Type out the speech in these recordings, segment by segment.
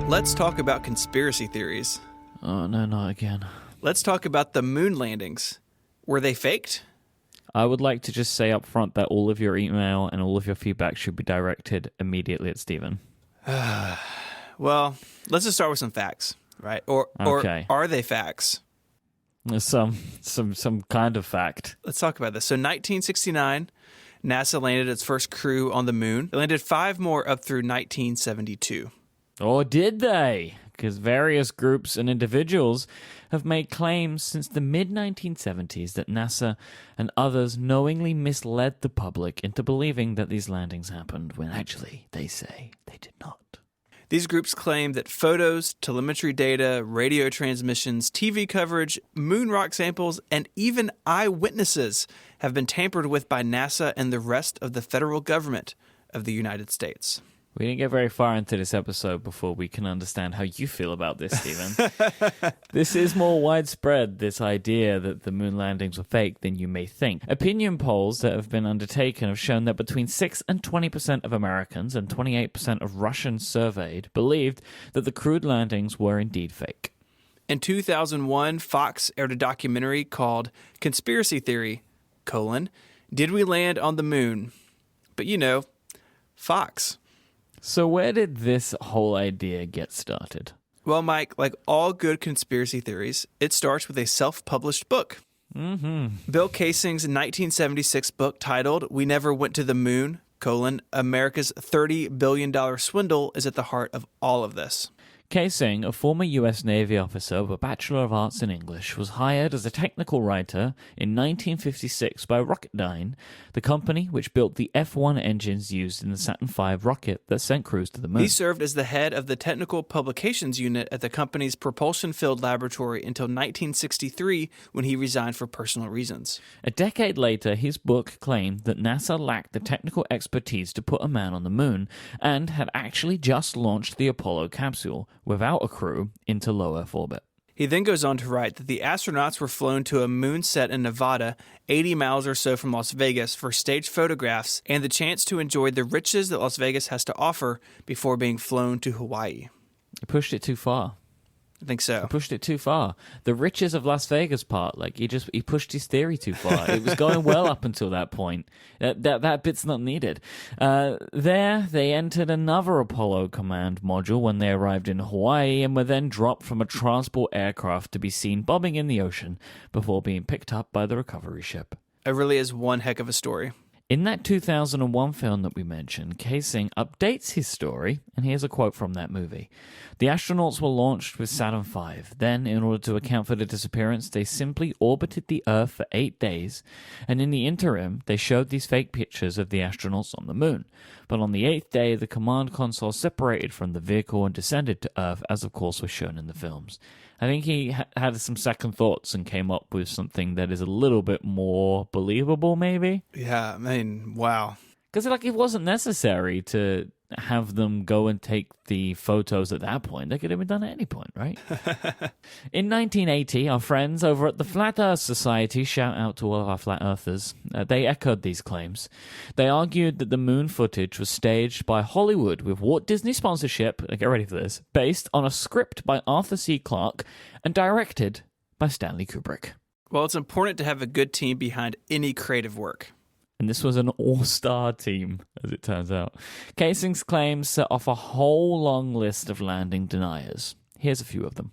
Let's talk about conspiracy theories. Oh, no, not again. Let's talk about the moon landings. Were they faked? I would like to just say up front that all of your email and all of your feedback should be directed immediately at Stephen. Well, let's just start with some facts, right? Or are they facts? Some kind of fact. Let's talk about this. So 1969, NASA landed its first crew on the moon. It landed 5 more up through 1972. Or did they? Because various groups and individuals have made claims since the mid-1970s that NASA and others knowingly misled the public into believing that these landings happened when actually they say they did not. These groups claim that photos, telemetry data, radio transmissions, TV coverage, moon rock samples, and even eyewitnesses have been tampered with by NASA and the rest of the federal government of the United States. We didn't get very far into this episode before we can understand how you feel about this, Stephen. This is more widespread, this idea that the moon landings were fake, than you may think. Opinion polls that have been undertaken have shown that between 6 and 20% of Americans and 28% of Russians surveyed believed that the crewed landings were indeed fake. In 2001, Fox aired a documentary called Conspiracy Theory, Did We Land on the Moon? But you know, Fox. So where did this whole idea get started? Well, Mike, like all good conspiracy theories, it starts with a self-published book. Bill Kaysing's 1976 book titled We Never Went to the Moon, America's $30 billion swindle is at the heart of all of this. Kaysing, a former U.S. Navy officer with a Bachelor of Arts in English, was hired as a technical writer in 1956 by Rocketdyne, the company which built the F-1 engines used in the Saturn V rocket that sent crews to the moon. He served as the head of the technical publications unit at the company's propulsion field laboratory until 1963 when he resigned for personal reasons. A decade later, his book claimed that NASA lacked the technical expertise to put a man on the moon and had actually just launched the Apollo capsule without a crew into low Earth orbit. He then goes on to write that the astronauts were flown to a moon set in Nevada, 80 miles or so from Las Vegas, for staged photographs and the chance to enjoy the riches that Las Vegas has to offer before being flown to Hawaii. He pushed it too far. I think so. He pushed it too far. The riches of Las Vegas part, like he pushed his theory too far. It was going well up until that point. That bit's not needed. There, they entered another Apollo command module when they arrived in Hawaii and were then dropped from a transport aircraft to be seen bobbing in the ocean before being picked up by the recovery ship. It really is one heck of a story. In that 2001 film that we mentioned, Kaysing updates his story, and here's a quote from that movie. The astronauts were launched with Saturn V. Then, in order to account for the disappearance, they simply orbited the Earth for 8 days, and in the interim, they showed these fake pictures of the astronauts on the moon. But on the 8th day, the command console separated from the vehicle and descended to Earth, as of course was shown in the films. I think he had some second thoughts and came up with something that is a little bit more believable, maybe? Yeah, I mean, wow. Because it wasn't necessary to have them go and take the photos at that point. They could have been done at any point, right? In 1980, our friends over at the Flat Earth Society, shout out to all of our flat earthers, they echoed these claims. They argued that the moon footage was staged by Hollywood with Walt Disney sponsorship, get ready for this, based on a script by Arthur C. Clarke and directed by Stanley Kubrick. Well, it's important to have a good team behind any creative work. And this was an all-star team, as it turns out. Kaysing's claims set off a whole long list of landing deniers. Here's a few of them.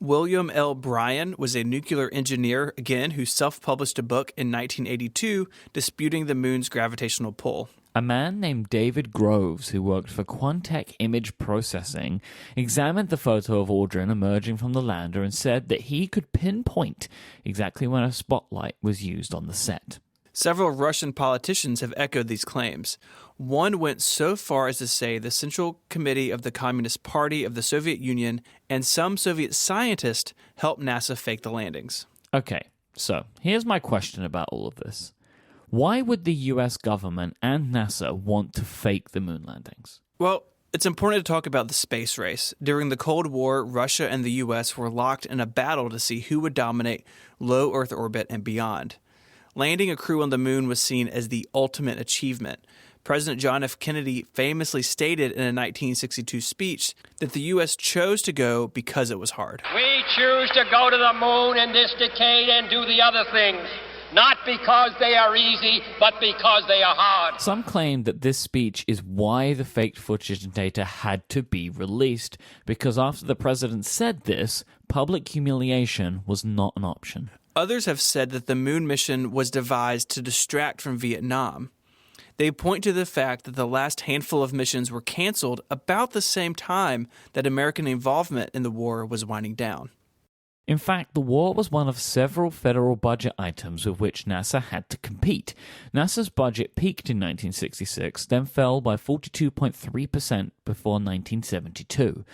William L. Bryan was a nuclear engineer, again, who self-published a book in 1982 disputing the moon's gravitational pull. A man named David Groves, who worked for Quantech Image Processing, examined the photo of Aldrin emerging from the lander and said that he could pinpoint exactly when a spotlight was used on the set. Several Russian politicians have echoed these claims. One went so far as to say the Central Committee of the Communist Party of the Soviet Union and some Soviet scientists helped NASA fake the landings. Okay, so here's my question about all of this. Why would the US government and NASA want to fake the moon landings? Well, it's important to talk about the space race. During the Cold War, Russia and the US were locked in a battle to see who would dominate low Earth orbit and beyond. Landing a crew on the moon was seen as the ultimate achievement. President John F. Kennedy famously stated in a 1962 speech that the U.S. chose to go because it was hard. We choose to go to the moon in this decade and do the other things, not because they are easy, but because they are hard. Some claim that this speech is why the faked footage and data had to be released, because after the president said this, public humiliation was not an option. Others have said that the moon mission was devised to distract from Vietnam. They point to the fact that the last handful of missions were canceled about the same time that American involvement in the war was winding down. In fact, the war was one of several federal budget items with which NASA had to compete. NASA's budget peaked in 1966, then fell by 42.3% before 1972.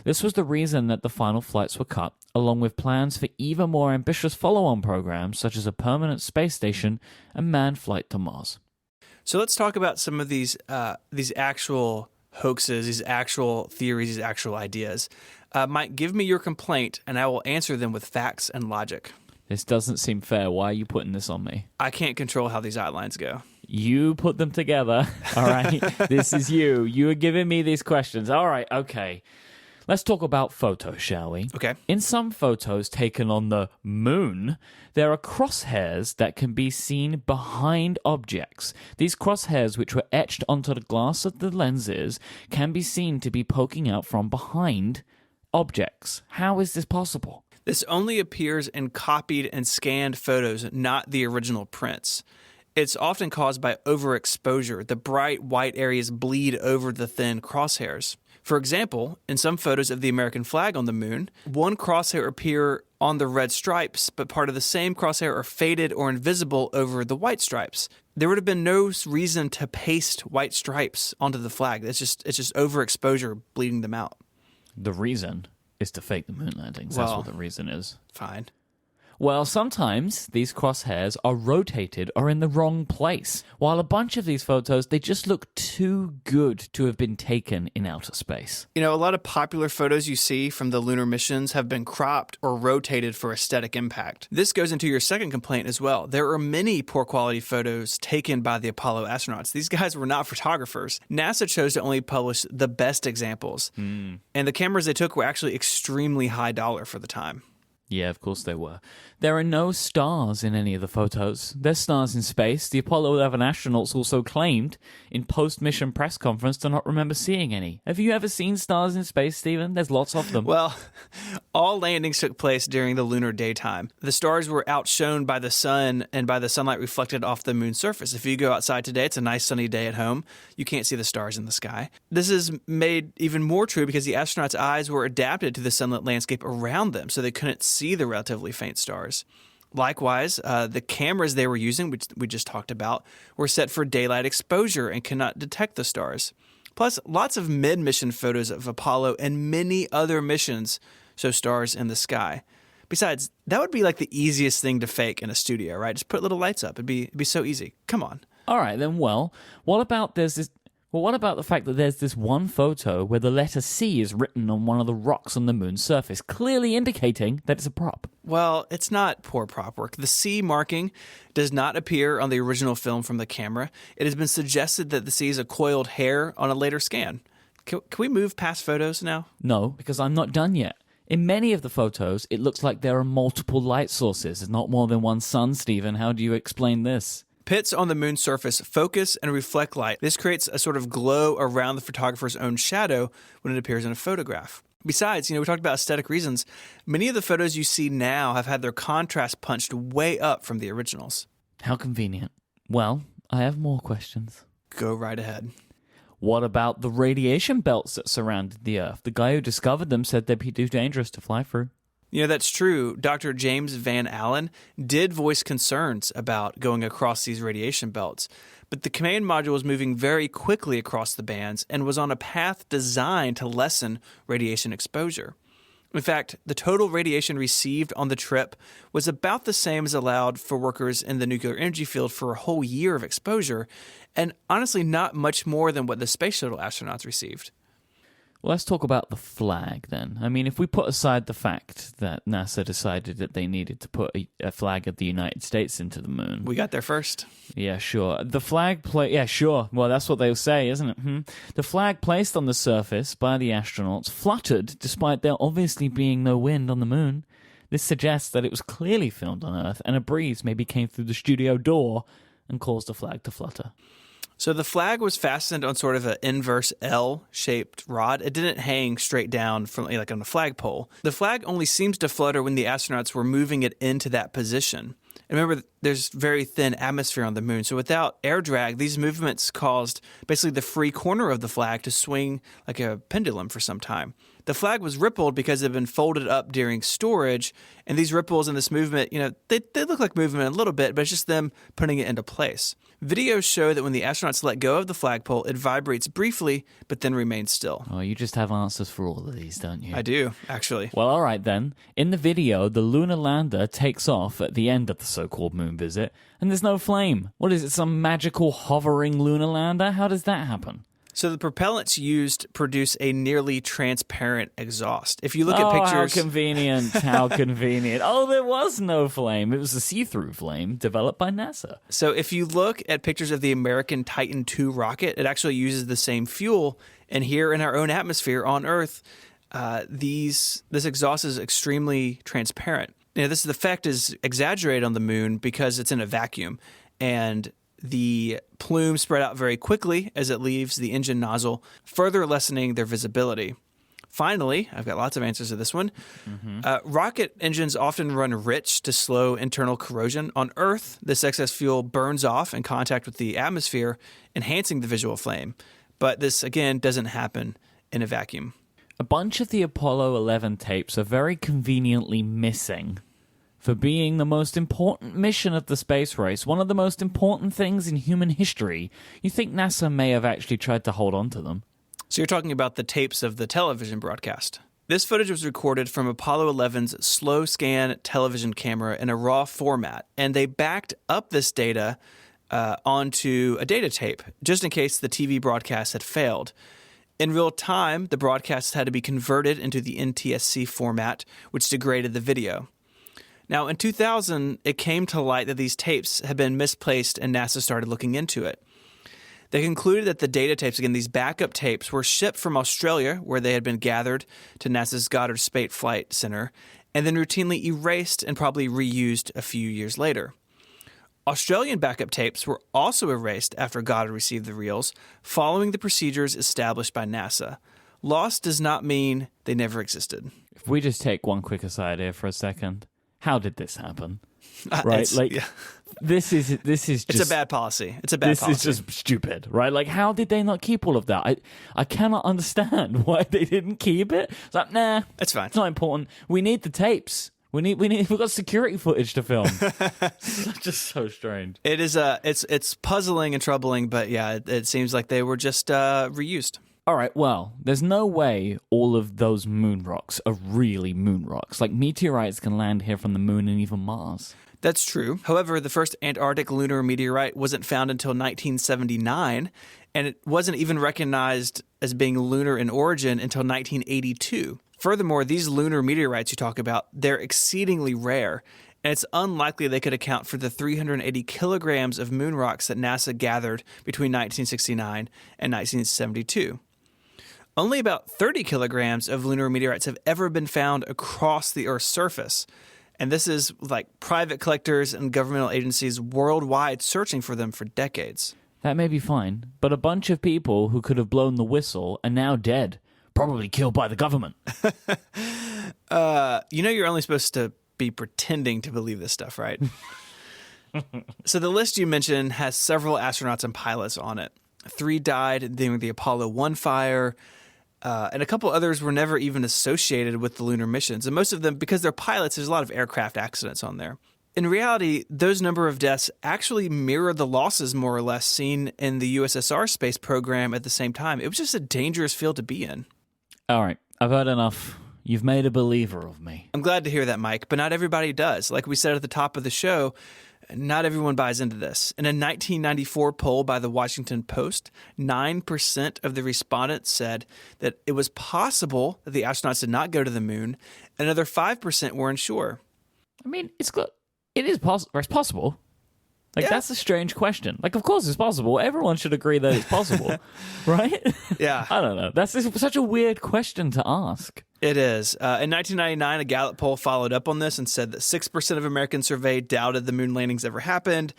This was the reason that the final flights were cut, along with plans for even more ambitious follow-on programs such as a permanent space station and manned flight to Mars. So let's talk about some of these actual hoaxes, these actual theories, these actual ideas. Mike, give me your complaint, and I will answer them with facts and logic. This doesn't seem fair. Why are you putting this on me? I can't control how these outlines go. You put them together, all right? This is you. You are giving me these questions. All right, okay. Let's talk about photos, shall we? Okay. In some photos taken on the moon, there are crosshairs that can be seen behind objects. These crosshairs, which were etched onto the glass of the lenses, can be seen to be poking out from behind objects. How is this possible? This only appears in copied and scanned photos, not the original prints. It's often caused by overexposure. The bright white areas bleed over the thin crosshairs. For example, in some photos of the American flag on the moon, one crosshair appear on the red stripes, but part of the same crosshair are faded or invisible over the white stripes. There would have been no reason to paste white stripes onto the flag. It's just overexposure bleeding them out. The reason is to fake the moon landings. That's what the reason is. Fine. Well, sometimes these crosshairs are rotated or in the wrong place, while a bunch of these photos, they just look too good to have been taken in outer space. You know, a lot of popular photos you see from the lunar missions have been cropped or rotated for aesthetic impact. This goes into your second complaint as well. There are many poor quality photos taken by the Apollo astronauts. These guys were not photographers. NASA chose to only publish the best examples, and the cameras they took were actually extremely high dollar for the time. Yeah, of course they were. There are no stars in any of the photos. There's stars in space. The Apollo 11 astronauts also claimed in post-mission press conference to not remember seeing any. Have you ever seen stars in space, Stephen? There's lots of them. Well, all landings took place during the lunar daytime. The stars were outshone by the sun and by the sunlight reflected off the moon's surface. If you go outside today, it's a nice sunny day at home. You can't see the stars in the sky. This is made even more true because the astronauts' eyes were adapted to the sunlit landscape around them, so they couldn't see the relatively faint stars. Likewise, the cameras they were using, which we just talked about, were set for daylight exposure and cannot detect the stars. Plus, lots of mid-mission photos of Apollo and many other missions show stars in the sky. Besides, that would be like the easiest thing to fake in a studio, right? Just put little lights up. It'd be so easy. Come on. All right, then, what about the fact that there's this one photo where the letter C is written on one of the rocks on the moon's surface, clearly indicating that it's a prop? Well, it's not poor prop work. The C marking does not appear on the original film from the camera. It has been suggested that the C is a coiled hair on a later scan. Can we move past photos now? No, because I'm not done yet. In many of the photos, it looks like there are multiple light sources. There's not more than one sun, Stephen. How do you explain this? Pits on the moon's surface focus and reflect light. This creates a sort of glow around the photographer's own shadow when it appears in a photograph. Besides, we talked about aesthetic reasons. Many of the photos you see now have had their contrast punched way up from the originals. How convenient. Well, I have more questions. Go right ahead. What about the radiation belts that surrounded the Earth? The guy who discovered them said they'd be too dangerous to fly through. That's true. Dr. James Van Allen did voice concerns about going across these radiation belts, but the command module was moving very quickly across the bands and was on a path designed to lessen radiation exposure. In fact, the total radiation received on the trip was about the same as allowed for workers in the nuclear energy field for a whole year of exposure, and honestly not much more than what the space shuttle astronauts received. Well, let's talk about the flag then. I mean, if we put aside the fact that NASA decided that they needed to put a flag of the United States into the moon. We got there first. Yeah, sure. The flag yeah, sure. Well, that's what they'll say, isn't it? The flag placed on the surface by the astronauts fluttered despite there obviously being no wind on the moon. This suggests that it was clearly filmed on Earth, and a breeze maybe came through the studio door and caused the flag to flutter. So the flag was fastened on sort of an inverse L-shaped rod. It didn't hang straight down from like on a flagpole. The flag only seems to flutter when the astronauts were moving it into that position. And remember, there's very thin atmosphere on the moon. So without air drag, these movements caused basically the free corner of the flag to swing like a pendulum for some time. The flag was rippled because it had been folded up during storage, and these ripples and this movement, they look like movement a little bit, but it's just them putting it into place. Videos show that when the astronauts let go of the flagpole, it vibrates briefly, but then remains still. Oh, you just have answers for all of these, don't you? I do, actually. Well, all right then. In the video, the lunar lander takes off at the end of the so-called moon visit, and there's no flame. What is it, some magical hovering lunar lander? How does that happen? So the propellants used produce a nearly transparent exhaust. If you look at pictures... how convenient, how convenient. Oh, there was no flame. It was a see-through flame developed by NASA. So if you look at pictures of the American Titan II rocket, it actually uses the same fuel. And here in our own atmosphere on Earth, this exhaust is extremely transparent. This effect is exaggerated on the moon because it's in a vacuum. And the plume spread out very quickly as it leaves the engine nozzle, further lessening their visibility. Finally, I've got lots of answers to this one. Rocket engines often run rich to slow internal corrosion. On Earth, this excess fuel burns off in contact with the atmosphere, enhancing the visual flame. But this, again, doesn't happen in a vacuum. A bunch of the Apollo 11 tapes are very conveniently missing. For being the most important mission of the space race, one of the most important things in human history, you think NASA may have actually tried to hold on to them. So you're talking about the tapes of the television broadcast. This footage was recorded from Apollo 11's slow scan television camera in a RAW format, and they backed up this data onto a data tape, just in case the TV broadcast had failed. In real time, the broadcast had to be converted into the NTSC format, which degraded the video. Now, in 2000, it came to light that these tapes had been misplaced, and NASA started looking into it. They concluded that the data tapes, again, these backup tapes, were shipped from Australia, where they had been gathered to NASA's Goddard Space Flight Center, and then routinely erased and probably reused a few years later. Australian backup tapes were also erased after Goddard received the reels, following the procedures established by NASA. Lost does not mean they never existed. If we just take one quick aside here for a second. How did this happen? Right? This is just... It's a bad policy. It's a bad policy. This is just stupid, right? Like, how did they not keep all of that? I cannot understand why they didn't keep it. It's like, nah. It's fine. It's not important. We need the tapes. We've got security footage to film. Just so strange. It is, it's puzzling and troubling, but yeah, it seems like they were just reused. All right, well, there's no way all of those moon rocks are really moon rocks. Like, meteorites can land here from the moon and even Mars. That's true. However, the first Antarctic lunar meteorite wasn't found until 1979, and it wasn't even recognized as being lunar in origin until 1982. Furthermore, these lunar meteorites you talk about, they're exceedingly rare, and it's unlikely they could account for the 380 kilograms of moon rocks that NASA gathered between 1969 and 1972. Only about 30 kilograms of lunar meteorites have ever been found across the Earth's surface. And this is like private collectors and governmental agencies worldwide searching for them for decades. That may be fine, but a bunch of people who could have blown the whistle are now dead, probably killed by the government. You're only supposed to be pretending to believe this stuff, right? So the list you mentioned has several astronauts and pilots on it. 3 died during the Apollo 1 fire, and a couple others were never even associated with the lunar missions. And most of them, because they're pilots, there's a lot of aircraft accidents on there. In reality, those number of deaths actually mirror the losses, more or less, seen in the USSR space program at the same time. It was just a dangerous field to be in. All right, I've heard enough. You've made a believer of me. I'm glad to hear that, Mike, but not everybody does. Like we said at the top of the show, not everyone buys into this. In a 1994 poll by the Washington Post, 9% of the respondents said that it was possible that the astronauts did not go to the moon. Another 5% were unsure. I mean, it is possible. Like, Yeah. that's a strange question. Like, of course it's possible. Everyone should agree that it's possible, right? Yeah. I don't know. That's such a weird question to ask. It is. In 1999, a Gallup poll followed up on this and said that 6% of Americans surveyed doubted the moon landings ever happened,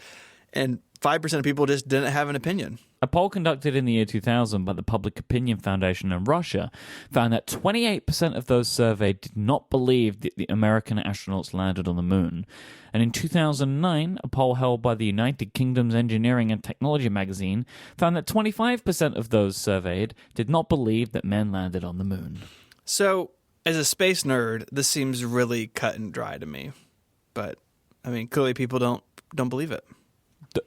and 5% of people just didn't have an opinion. A poll conducted in the year 2000 by the Public Opinion Foundation in Russia found that 28% of those surveyed did not believe that the American astronauts landed on the moon. And in 2009, a poll held by the United Kingdom's Engineering and Technology magazine found that 25% of those surveyed did not believe that men landed on the moon. So, as a space nerd, this seems really cut and dry to me. But, I mean, clearly people don't believe it.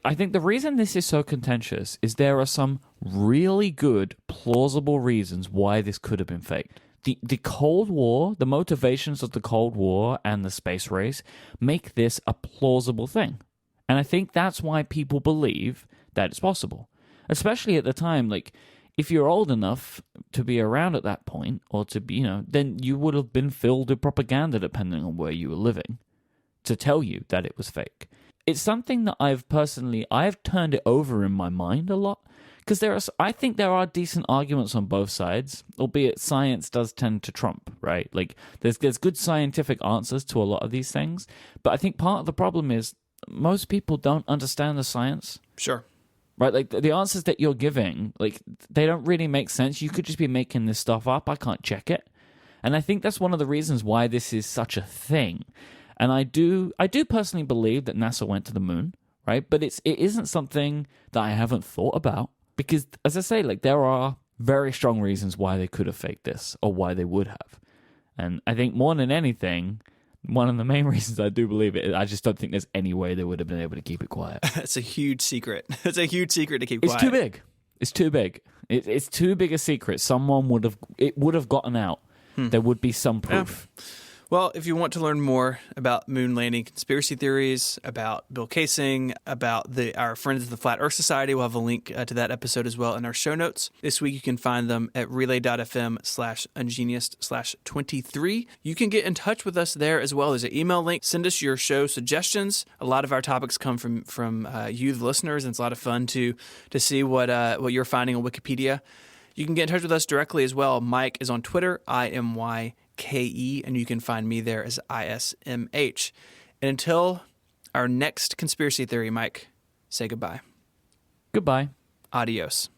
I think the reason this is so contentious is there are some really good, plausible reasons why this could have been faked. The Cold War, the motivations of the Cold War and the space race make this a plausible thing. And I think that's why people believe that it's possible. Especially at the time, like, if you're old enough to be around at that point, or to be, then you would have been filled with propaganda, depending on where you were living, to tell you that it was fake. It's something that I've turned it over in my mind a lot, because I think there are decent arguments on both sides, albeit science does tend to trump, right? Like, there's good scientific answers to a lot of these things, but I think part of the problem is most people don't understand the science. Sure. Right? Like, the answers that you're giving, like, they don't really make sense. You could just be making this stuff up. I can't check it. And I think that's one of the reasons why this is such a thing. And I do personally believe that NASA went to the moon, right? But it isn't something that I haven't thought about, because, as I say, like, there are very strong reasons why they could have faked this, or why they would have. And I think more than anything, one of the main reasons I do believe it, I just don't think there's any way they would have been able to keep it quiet. It's a huge secret. It's a huge secret to keep It's quiet. too big. It's too big. It's too big a secret. It would have gotten out. There would be some proof. Yeah. Well, if you want to learn more about moon landing conspiracy theories, about Bill Kaysing, about our friends of the Flat Earth Society, we'll have a link to that episode as well in our show notes. This week you can find them at relay.fm/ungenius/23. You can get in touch with us there as well. There's an email link. Send us your show suggestions. A lot of our topics come from you, the listeners, and it's a lot of fun to see what you're finding on Wikipedia. You can get in touch with us directly as well. Mike is on Twitter, IMYKE, and you can find me there as ISMH. And until our next conspiracy theory, Mike, say goodbye. Goodbye. Adios.